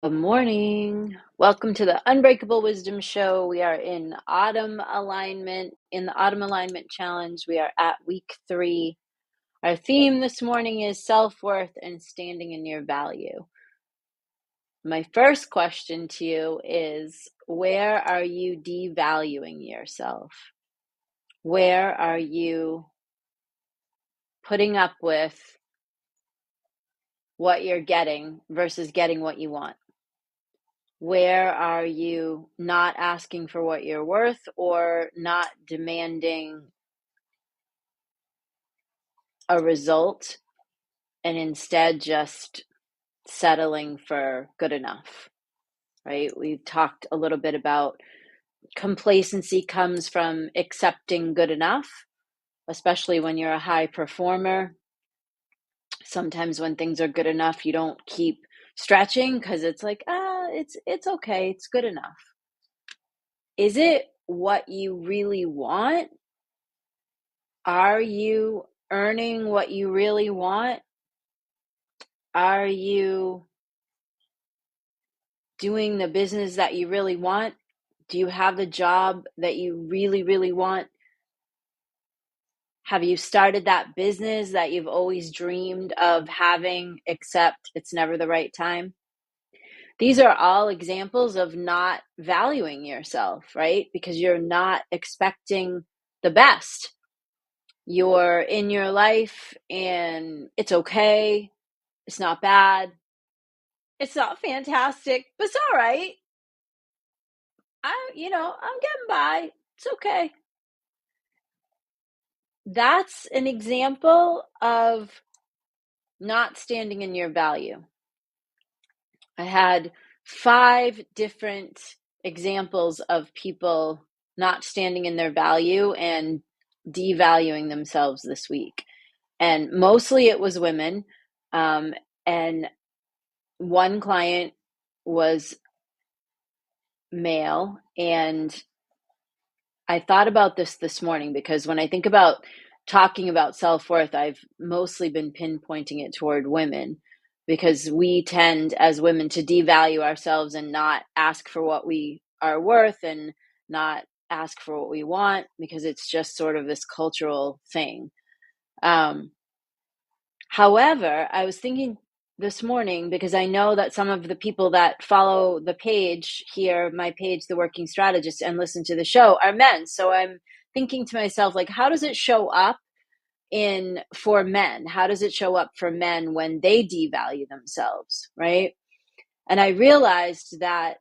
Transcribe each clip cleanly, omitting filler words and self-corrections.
Good morning. Welcome to the Unbreakable Wisdom Show. We are in autumn alignment. In the autumn alignment challenge, we are at week 3. Our theme this morning is self-worth and standing in your value. My first question to you is, where are you devaluing yourself? Where are you putting up with what you're getting versus getting what you want? Where are you not asking for what you're worth or not demanding a result and instead just settling for good enough, right? We've talked a little bit about complacency comes from accepting good enough, especially when you're a high performer. Sometimes when things are good enough, you don't keep stretching because it's like, it's okay, it's good enough. Is it what you really want? Are you earning what you really want? Are you doing the business that you really want? Do you have the job that you really, really want? Have you started that business that you've always dreamed of having, except it's never the right time? These are all examples of not valuing yourself, right? Because you're not expecting the best. You're in your life and it's okay. It's not bad. It's not fantastic, but it's all right. I'm getting by. It's okay. That's an example of not standing in your value. I had 5 different examples of people not standing in their value and devaluing themselves this week. And mostly it was women. And one client was male. And I thought about this morning because when I think about talking about self-worth, I've mostly been pinpointing it toward women because we tend as women to devalue ourselves and not ask for what we are worth and not ask for what we want because it's just sort of this cultural thing. However, I was thinking this morning because I know that some of the people that follow the page here, my page, The Working Strategist, and listen to the show are men. So I'm thinking to myself, like, how does it show up for men? How does it show up for men when they devalue themselves, right? And I realized that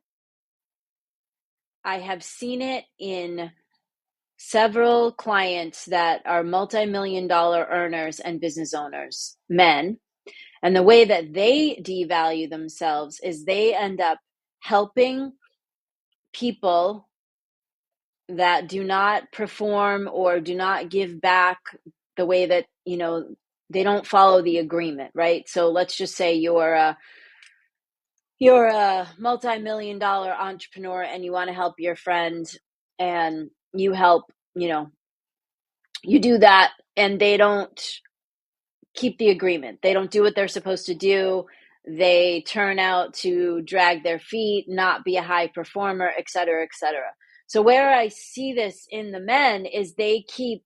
I have seen it in several clients that are multi-million-dollar earners and business owners, men. And the way that they devalue themselves is they end up helping people that do not perform or do not give back the way that, they don't follow the agreement, right? So let's just say you're a multi-million-dollar entrepreneur and you want to help your friend and you help, you do that and they don't keep the agreement. They don't do what they're supposed to do. They turn out to drag their feet, not be a high performer, et cetera, et cetera. So where I see this in the men is they keep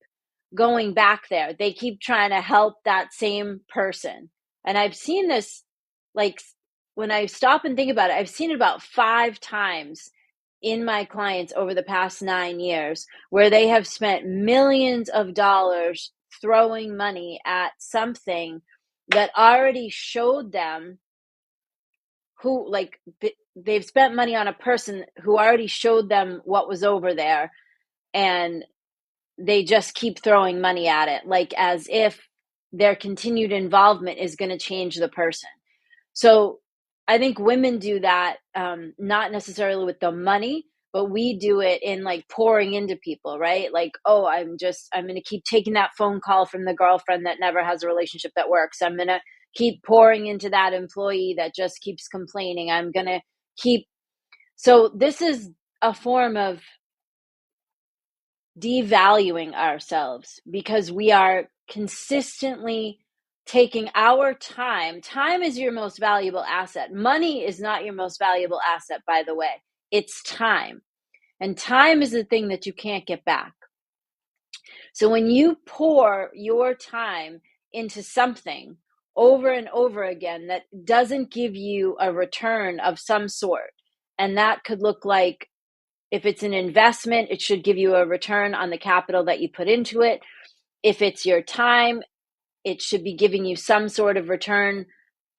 going back there. They keep trying to help that same person. And I've seen this, like, when I stop and think about it, I've seen it about 5 times in my clients over the past 9 years where they have spent millions of dollars throwing money at something that already showed them who, like, they've spent money on a person who already showed them what was over there, and they just keep throwing money at it, like as if their continued involvement is going to change the person. So I think women do that, not necessarily with the money, but we do it in like pouring into people, right? Like, oh, I'm going to keep taking that phone call from the girlfriend that never has a relationship that works. I'm going to keep pouring into that employee that just keeps complaining. I'm going to keep. So this is a form of devaluing ourselves because we are consistently taking our time. Time is your most valuable asset. Money is not your most valuable asset, by the way. It's time. And time is the thing that you can't get back. So when you pour your time into something over and over again that doesn't give you a return of some sort, and that could look like, if it's an investment, it should give you a return on the capital that you put into it. If it's your time, it should be giving you some sort of return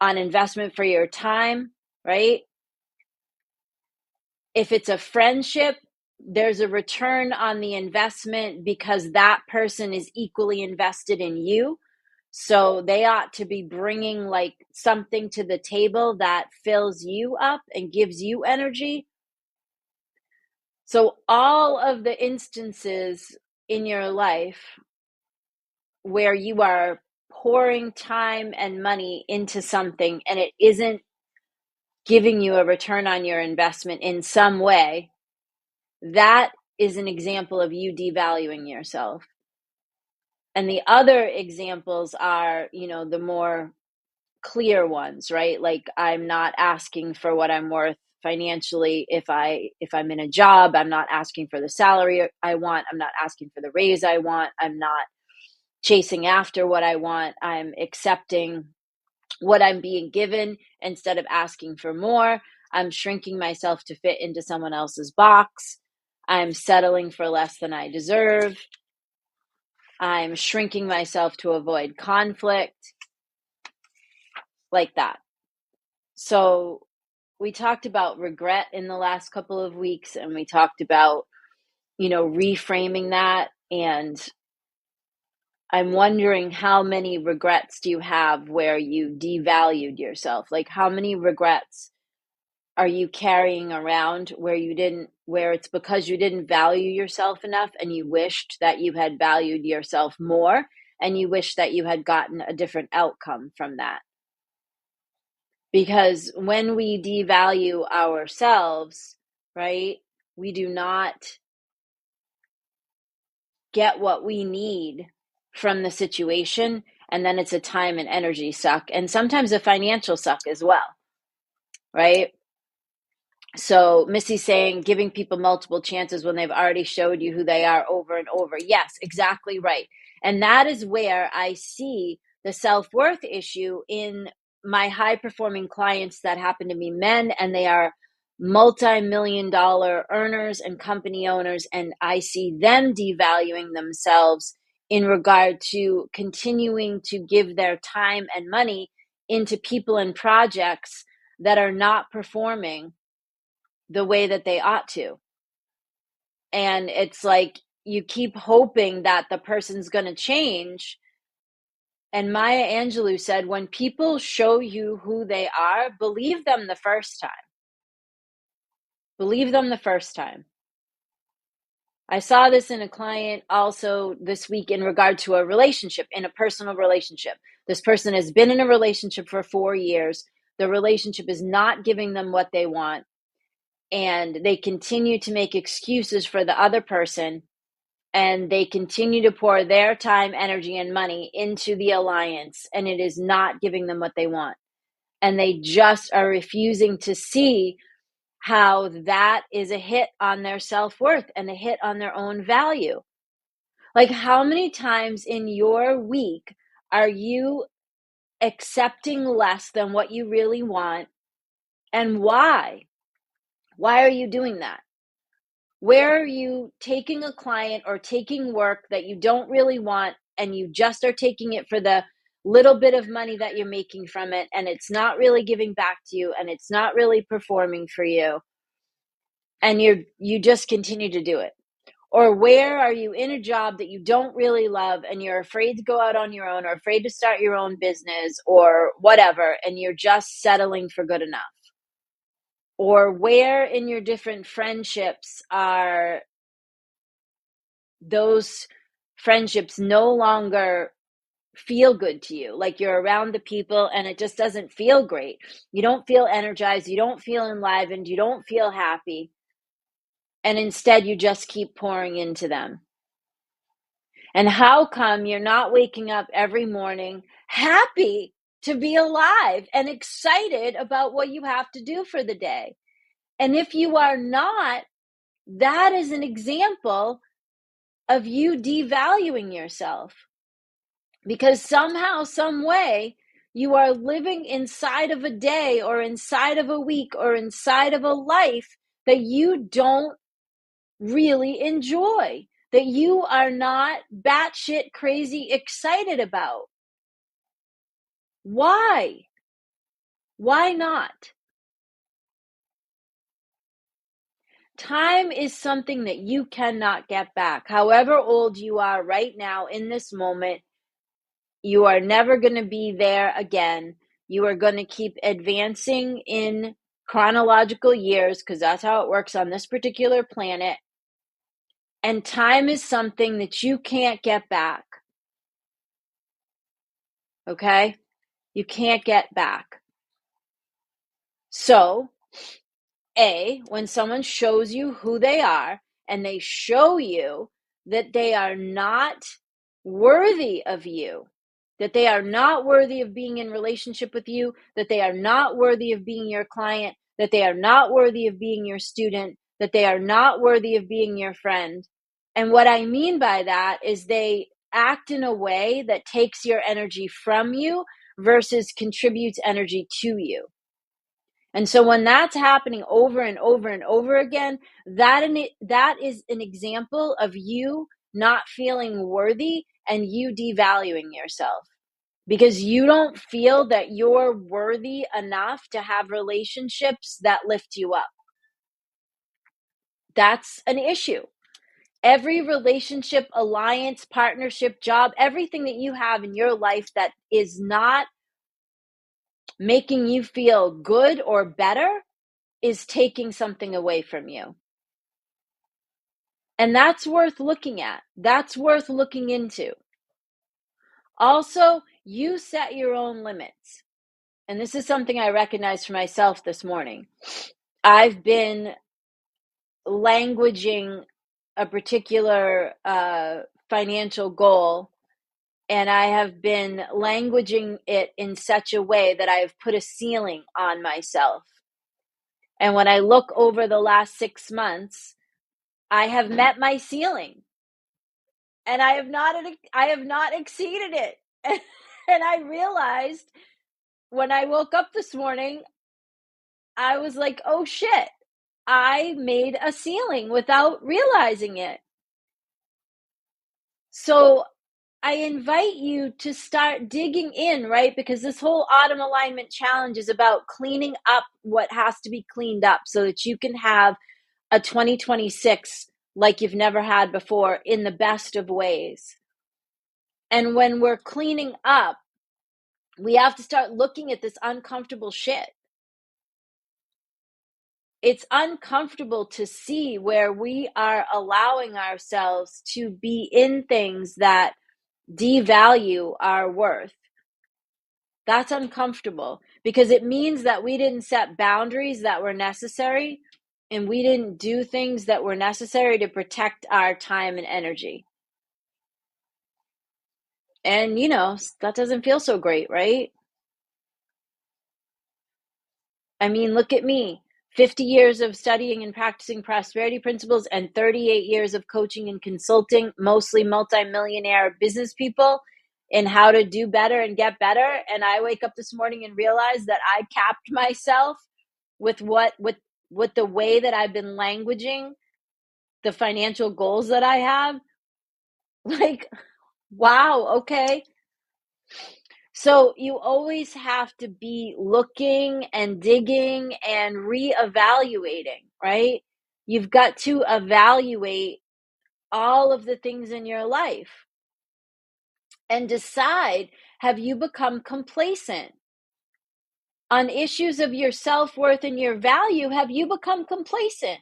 on investment for your time, right? If it's a friendship, there's a return on the investment because that person is equally invested in you. So they ought to be bringing like something to the table that fills you up and gives you energy. So all of the instances in your life where you are pouring time and money into something and it isn't giving you a return on your investment in some way, that is an example of you devaluing yourself. And the other examples are, the more clear ones, right? Like, I'm not asking for what I'm worth financially. If I'm in a job, I'm not asking for the salary I want. I'm not asking for the raise I want. I'm not chasing after what I want. I'm accepting what I'm being given instead of asking for more. I'm shrinking myself to fit into someone else's box. I'm settling for less than I deserve. I'm shrinking myself to avoid conflict, like that. So we talked about regret in the last couple of weeks, and we talked about, reframing that. And I'm wondering, how many regrets do you have where you devalued yourself? Like, how many regrets are you carrying around where it's because you didn't value yourself enough and you wished that you had valued yourself more, and you wish that you had gotten a different outcome from that? Because when we devalue ourselves, right, we do not get what we need from the situation. And then it's a time and energy suck, and sometimes a financial suck as well, right? So Missy's saying giving people multiple chances when they've already showed you who they are over and over. Yes, exactly right. And that is where I see the self-worth issue in my high-performing clients that happen to be men, and they are multi-million-dollar earners and company owners, and I see them devaluing themselves in regard to continuing to give their time and money into people and projects that are not performing the way that they ought to. And it's like you keep hoping that the person's going to change. And Maya Angelou said, when people show you who they are, believe them the first time. Believe them the first time. I saw this in a client also this week in regard to a relationship, in a personal relationship. This person has been in a relationship for 4 years. The relationship is not giving them what they want, and they continue to make excuses for the other person, and they continue to pour their time, energy, and money into the alliance, and it is not giving them what they want. And they just are refusing to see how that is a hit on their self-worth and a hit on their own value. Like, how many times in your week are you accepting less than what you really want? And why? Why are you doing that? Where are you taking a client or taking work that you don't really want, and you just are taking it for the little bit of money that you're making from it, and it's not really giving back to you, and it's not really performing for you, and you just continue to do it? Or where are you in a job that you don't really love, and you're afraid to go out on your own, or afraid to start your own business or whatever, and you're just settling for good enough? Or where in your different friendships are those friendships no longer feel good to you? Like, you're around the people and it just doesn't feel great. You don't feel energized. You don't feel enlivened. You don't feel happy. And instead, you just keep pouring into them. And how come you're not waking up every morning happy to be alive and excited about what you have to do for the day? And if you are not, that is an example of you devaluing yourself. Because somehow, some way, you are living inside of a day or inside of a week or inside of a life that you don't really enjoy, that you are not batshit crazy excited about. Why? Why not? Time is something that you cannot get back. However old you are right now in this moment, you are never going to be there again. You are going to keep advancing in chronological years because that's how it works on this particular planet. And time is something that you can't get back. Okay? You can't get back. So, when someone shows you who they are and they show you that they are not worthy of you, that they are not worthy of being in relationship with you, that they are not worthy of being your client, that they are not worthy of being your student, that they are not worthy of being your friend. And what I mean by that is they act in a way that takes your energy from you versus contributes energy to you. And so when that's happening over and over and over again, that is an example of you not feeling worthy and you devaluing yourself because you don't feel that you're worthy enough to have relationships that lift you up. That's an issue. Every relationship, alliance, partnership, job, everything that you have in your life that is not making you feel good or better is taking something away from you. And that's worth looking at. That's worth looking into. Also, you set your own limits. And this is something I recognized for myself this morning. I've been languaging a particular financial goal, and I have been languaging it in such a way that I have put a ceiling on myself. And when I look over the last 6 months, I have met my ceiling. And I have not exceeded it. And I realized when I woke up this morning, I was like, oh shit, I made a ceiling without realizing it. So I invite you to start digging in, right? Because this whole autumn alignment challenge is about cleaning up what has to be cleaned up so that you can have a 2026 like you've never had before in the best of ways. And when we're cleaning up, we have to start looking at this uncomfortable shit. It's uncomfortable to see where we are allowing ourselves to be in things that devalue our worth. That's uncomfortable because it means that we didn't set boundaries that were necessary and we didn't do things that were necessary to protect our time and energy. And, that doesn't feel so great, right? I mean, look at me. 50 years of studying and practicing prosperity principles and 38 years of coaching and consulting, mostly multimillionaire business people in how to do better and get better. And I wake up this morning and realize that I capped myself with the way that I've been languaging the financial goals that I have. Like, wow, okay. So you always have to be looking and digging and reevaluating, right? You've got to evaluate all of the things in your life and decide, have you become complacent? On issues of your self-worth and your value, have you become complacent?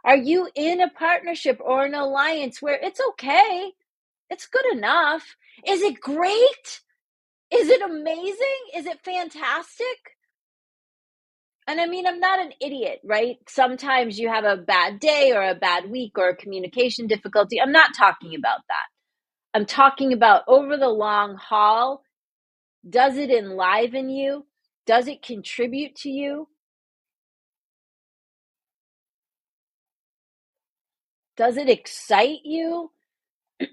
Are you in a partnership or an alliance where it's okay, it's good enough? Is it great? Is it amazing? Is it fantastic? And I mean, I'm not an idiot, right? Sometimes you have a bad day or a bad week or a communication difficulty. I'm not talking about that. I'm talking about over the long haul. Does it enliven you? Does it contribute to you? Does it excite you?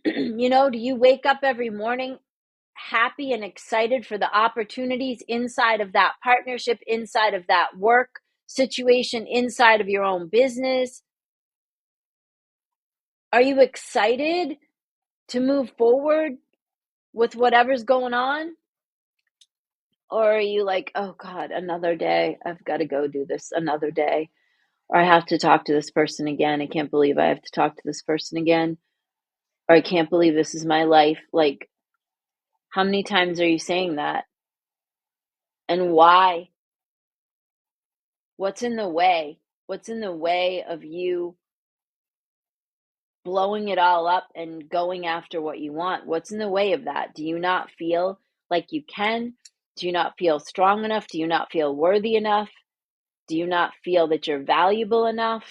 Do you wake up every morning happy and excited for the opportunities inside of that partnership, inside of that work situation, inside of your own business? Are you excited to move forward with whatever's going on? Or are you like, oh God, another day. I've got to go do this another day. Or I have to talk to this person again. I can't believe I have to talk to this person again. Or I can't believe this is my life. Like, how many times are you saying that? And why? What's in the way? What's in the way of you blowing it all up and going after what you want? What's in the way of that? Do you not feel like you can? Do you not feel strong enough? Do you not feel worthy enough? Do you not feel that you're valuable enough?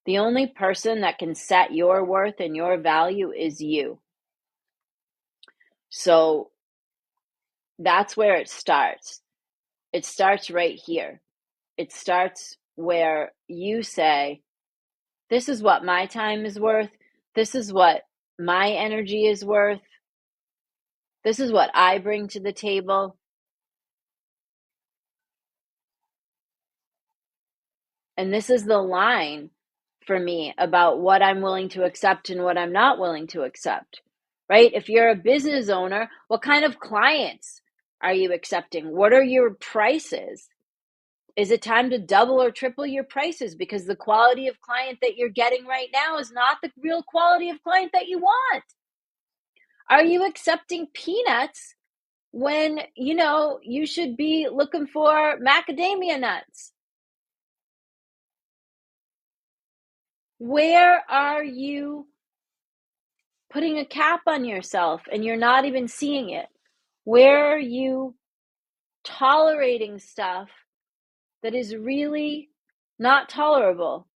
The only person that can set your worth and your value is you. So that's where it starts. It starts right here. It starts where you say, this is what my time is worth. This is what my energy is worth. This is what I bring to the table. And this is the line for me about what I'm willing to accept and what I'm not willing to accept, right? If you're a business owner, what kind of clients are you accepting? What are your prices? Is it time to double or triple your prices because the quality of client that you're getting right now is not the real quality of client that you want? Are you accepting peanuts when, you should be looking for macadamia nuts? Where are you putting a cap on yourself and you're not even seeing it? Where are you tolerating stuff that is really not tolerable?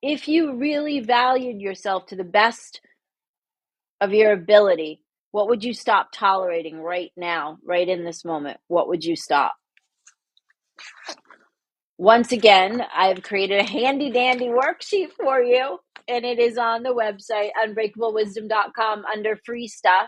If you really valued yourself to the best of your ability, what would you stop tolerating right now, right in this moment? What would you stop? Once again, I've created a handy dandy worksheet for you, and it is on the website, unbreakablewisdom.com, under free stuff.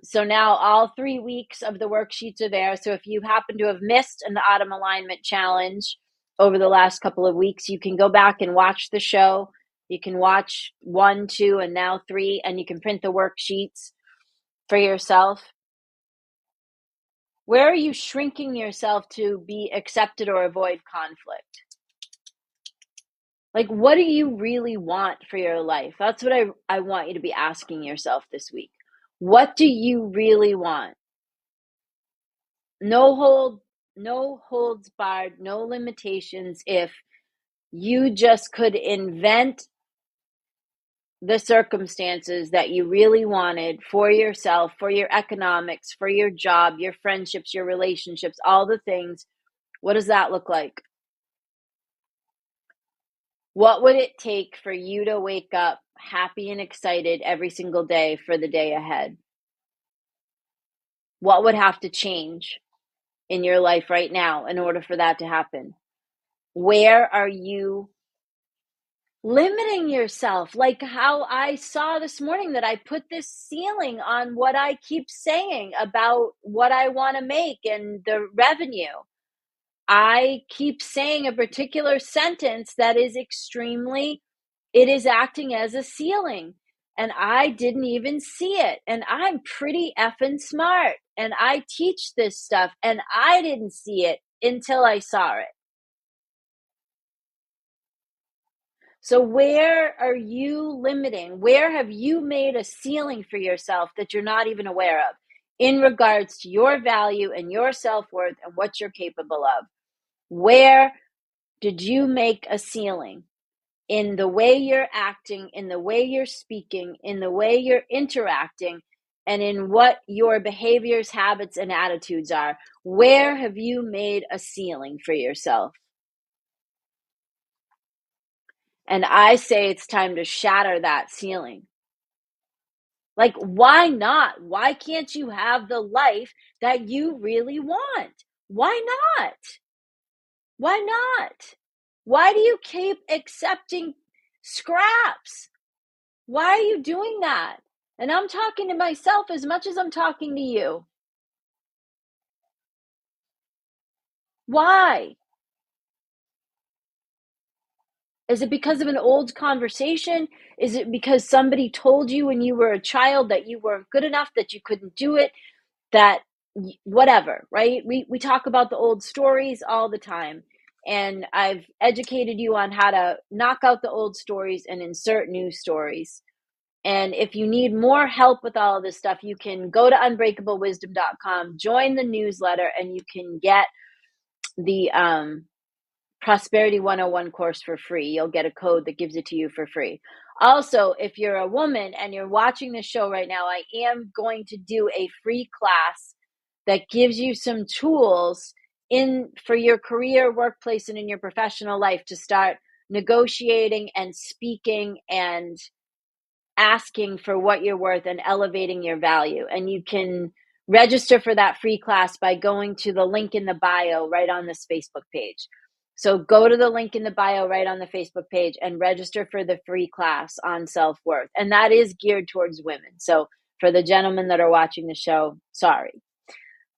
So now all 3 weeks of the worksheets are there. So if you happen to have missed an autumn alignment challenge over the last couple of weeks, you can go back and watch the show. You can watch 1, 2, and now 3, and you can print the worksheets for yourself. Where are you shrinking yourself to be accepted or avoid conflict? Like, what do you really want for your life? That's what I want you to be asking yourself this week. What do you really want? No holds barred, no limitations. If you just could invent the circumstances that you really wanted for yourself, for your economics, for your job, your friendships, your relationships, all the things, what does that look like? What would it take for you to wake up happy and excited every single day for the day ahead? What would have to change in your life right now in order for that to happen? Where are you limiting yourself? Like how I saw this morning that I put this ceiling on what I keep saying about what I want to make and the revenue. I keep saying a particular sentence that is it is acting as a ceiling. And I didn't even see it. And I'm pretty effing smart. And I teach this stuff. And I didn't see it until I saw it. So where are you limiting? Where have you made a ceiling for yourself that you're not even aware of in regards to your value and your self-worth and what you're capable of? Where did you make a ceiling in the way you're acting, in the way you're speaking, in the way you're interacting, and in what your behaviors, habits, and attitudes are? Where have you made a ceiling for yourself? And I say it's time to shatter that ceiling. Like, why not? Why can't you have the life that you really want? Why not? Why not? Why do you keep accepting scraps? Why are you doing that? And I'm talking to myself as much as I'm talking to you. Why? Is it because of an old conversation? Is it because somebody told you when you were a child that you weren't good enough, that you couldn't do it, that whatever, right? We talk about the old stories all the time. And I've educated you on how to knock out the old stories and insert new stories. And if you need more help with all of this stuff, you can go to unbreakablewisdom.com, join the newsletter, and you can get the Prosperity 101 course for free. You'll get a code that gives it to you for free. Also, if you're a woman and you're watching this show right now, I am going to do a free class that gives you some tools in for your career, workplace, and in your professional life to start negotiating and speaking and asking for what you're worth and elevating your value. And you can register for that free class by going to the link in the bio right on this Facebook page. So go to the link in the bio right on the Facebook page and register for the free class on self-worth. And that is geared towards women. So for the gentlemen that are watching the show, sorry.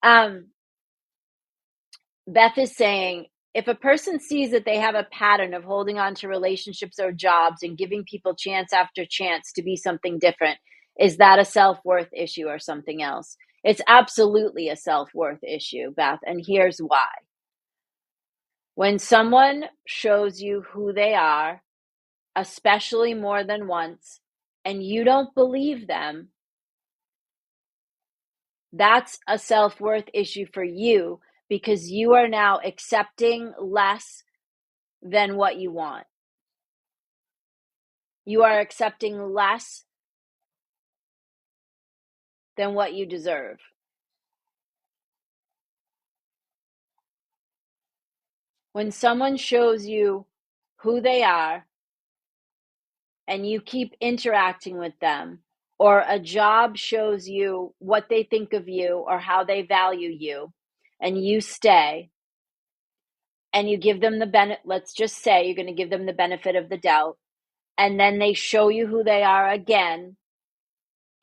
Beth is saying, if a person sees that they have a pattern of holding on to relationships or jobs and giving people chance after chance to be something different, is that a self-worth issue or something else? It's absolutely a self-worth issue, Beth, and here's why. When someone shows you who they are, especially more than once, and you don't believe them, that's a self-worth issue for you because you are now accepting less than what you want. You are accepting less than what you deserve. When someone shows you who they are and you keep interacting with them, or a job shows you what they think of you or how they value you, and you stay and you give them the benefit, let's just say you're going to give them the benefit of the doubt, and then they show you who they are again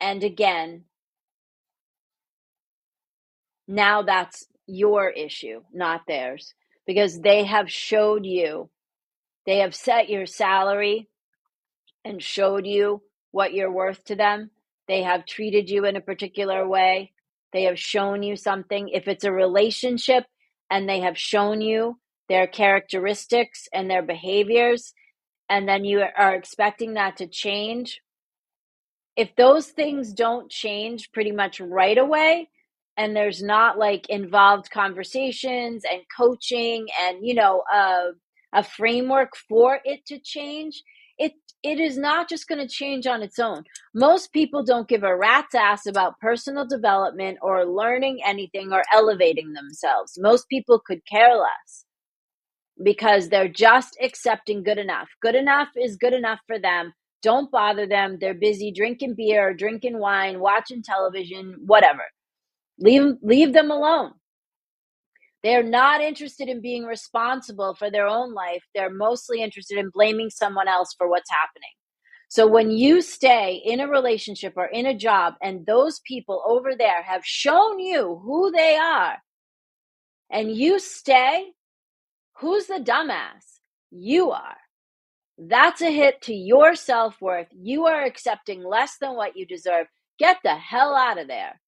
and again, now that's your issue, not theirs, because they have showed you, they have set your salary and showed you what you're worth to them. They have treated you in a particular way. They have shown you something. If it's a relationship and they have shown you their characteristics and their behaviors, and then you are expecting that to change, if those things don't change pretty much right away, and there's not like involved conversations and coaching and a framework for it to change, it is not just going to change on its own. Most people don't give a rat's ass about personal development or learning anything or elevating themselves. Most people could care less because they're just accepting good enough. Good enough is good enough for them. Don't bother them. They're busy drinking beer, drinking wine, watching television, whatever. Leave them alone. They're not interested in being responsible for their own life. They're mostly interested in blaming someone else for what's happening. So when you stay in a relationship or in a job and those people over there have shown you who they are and you stay, who's the dumbass? You are. That's a hit to your self-worth. You are accepting less than what you deserve. Get the hell out of there.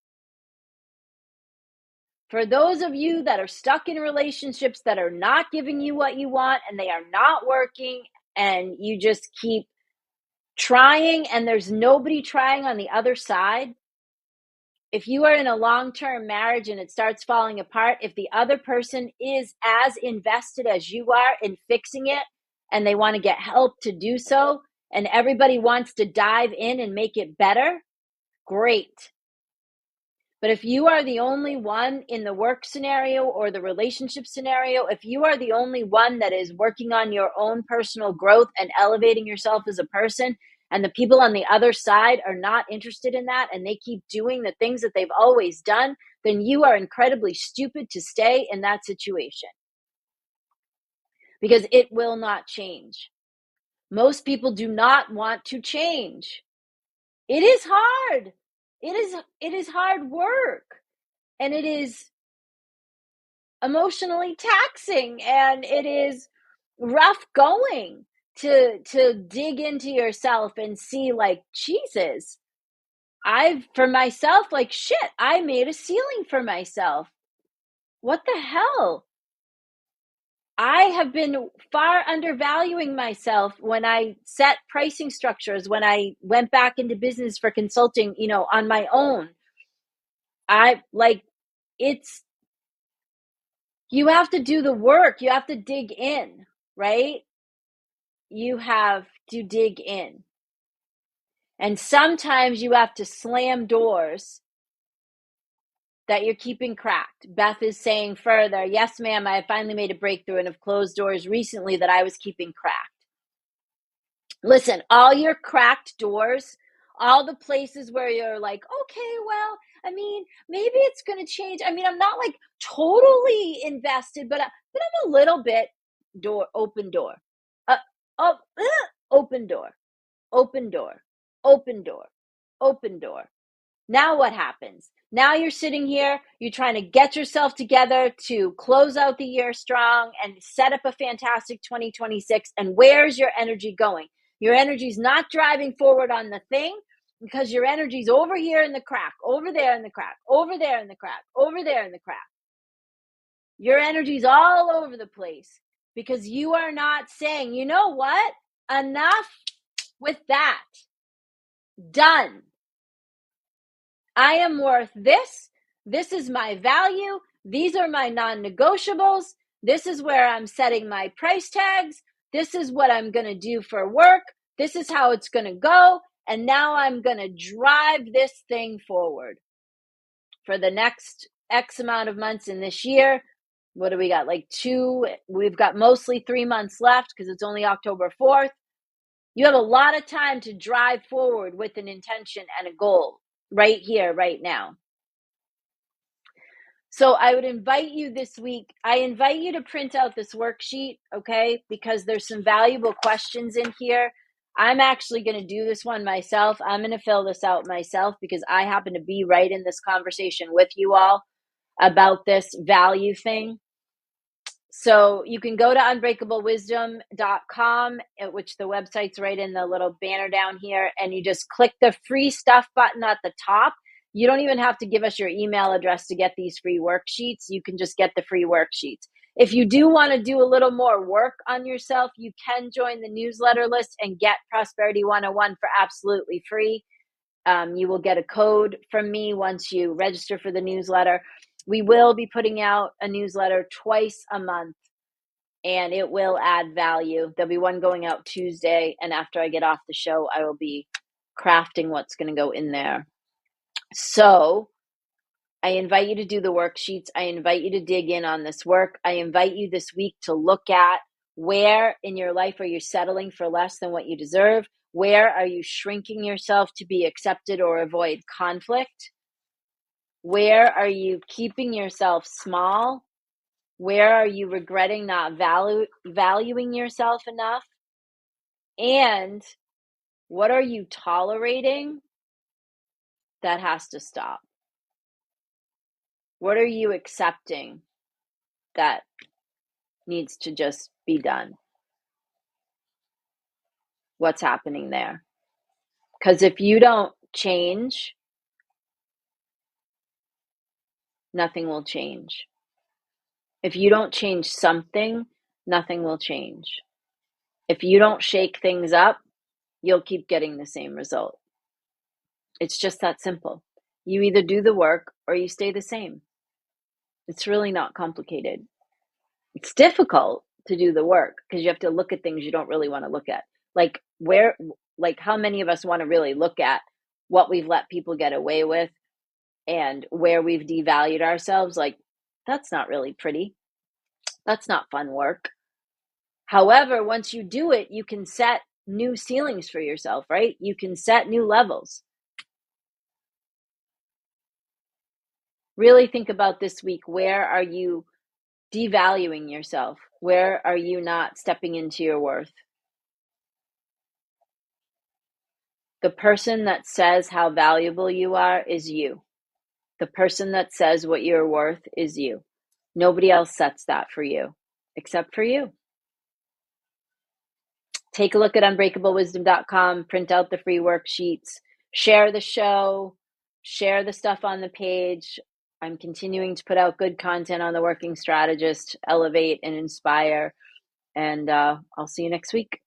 For those of you that are stuck in relationships that are not giving you what you want and they are not working and you just keep trying and there's nobody trying on the other side, if you are in a long-term marriage and it starts falling apart, if the other person is as invested as you are in fixing it and they want to get help to do so and everybody wants to dive in and make it better, great. But if you are the only one in the work scenario or the relationship scenario, if you are the only one that is working on your own personal growth and elevating yourself as a person, and the people on the other side are not interested in that and they keep doing the things that they've always done, then you are incredibly stupid to stay in that situation because it will not change. Most people do not want to change. It is hard. It is hard work, and it is emotionally taxing, and it is rough going to dig into yourself and see, like, Jesus, for myself, like, shit, I made a ceiling for myself. What the hell? I have been far undervaluing myself when I set pricing structures, when I went back into business for consulting, on my own. You have to do the work. You have to dig in, right? You have to dig in. And sometimes you have to slam doors that you're keeping cracked. Beth is saying further, yes, ma'am, I finally made a breakthrough and have closed doors recently that I was keeping cracked. Listen, all your cracked doors, all the places where you're like, okay, well, I mean, maybe it's going to change. I mean, I'm not like totally invested, but I'm a little bit open door. Uh, open door, open door, open door, open door. Now what happens? Now you're sitting here, you're trying to get yourself together to close out the year strong and set up a fantastic 2026. And where's your energy going? Your energy's not driving forward on the thing because your energy's over here in the crack, over there in the crack, over there in the crack, over there in the crack. Your energy's all over the place because you are not saying, you know what? Enough with that. Done. I am worth this. This is my value. These are my non-negotiables. This is where I'm setting my price tags. This is what I'm going to do for work. This is how it's going to go. And now I'm going to drive this thing forward for the next X amount of months in this year. What do we got? We've got mostly 3 months left because it's only October 4th. You have a lot of time to drive forward with an intention and a goal right here, right now. So I would invite you this week, I invite you to print out this worksheet, okay? Because there's some valuable questions in here. I'm actually going to do this one myself. I'm going to fill this out myself because I happen to be right in this conversation with you all about this value thing. So you can go to unbreakablewisdom.com, which the website's right in the little banner down here, and you just click the free stuff button at the top. You don't even have to give us your email address to get these free worksheets. You can just get the free worksheets. If you do want to do a little more work on yourself, you can join the newsletter list and get Prosperity 101 for absolutely free. You will get a code from me once you register for the newsletter. We will be putting out a newsletter twice a month, and it will add value. There'll be one going out Tuesday, and after I get off the show, I will be crafting what's going to go in there. So I invite you to do the worksheets. I invite you to dig in on this work. I invite you this week to look at where in your life are you settling for less than what you deserve? Where are you shrinking yourself to be accepted or avoid conflict? Where are you keeping yourself small? Where are you regretting not valuing yourself enough? And what are you tolerating that has to stop? What are you accepting that needs to just be done? What's happening there? Because if you don't change, nothing will change. If you don't change something, nothing will change. If you don't shake things up, you'll keep getting the same result. It's just that simple. You either do the work or you stay the same. It's really not complicated. It's difficult to do the work because you have to look at things you don't really want to look at. Like how many of us want to really look at what we've let people get away with, and where we've devalued ourselves, like, that's not really pretty. That's not fun work. However, once you do it, you can set new ceilings for yourself, right? You can set new levels. Really think about this week. Where are you devaluing yourself? Where are you not stepping into your worth? The person that says how valuable you are is you. The person that says what you're worth is you. Nobody else sets that for you except for you. Take a look at unbreakablewisdom.com, print out the free worksheets, share the show, share the stuff on the page. I'm continuing to put out good content on the Working Strategist, elevate and inspire. And I'll see you next week.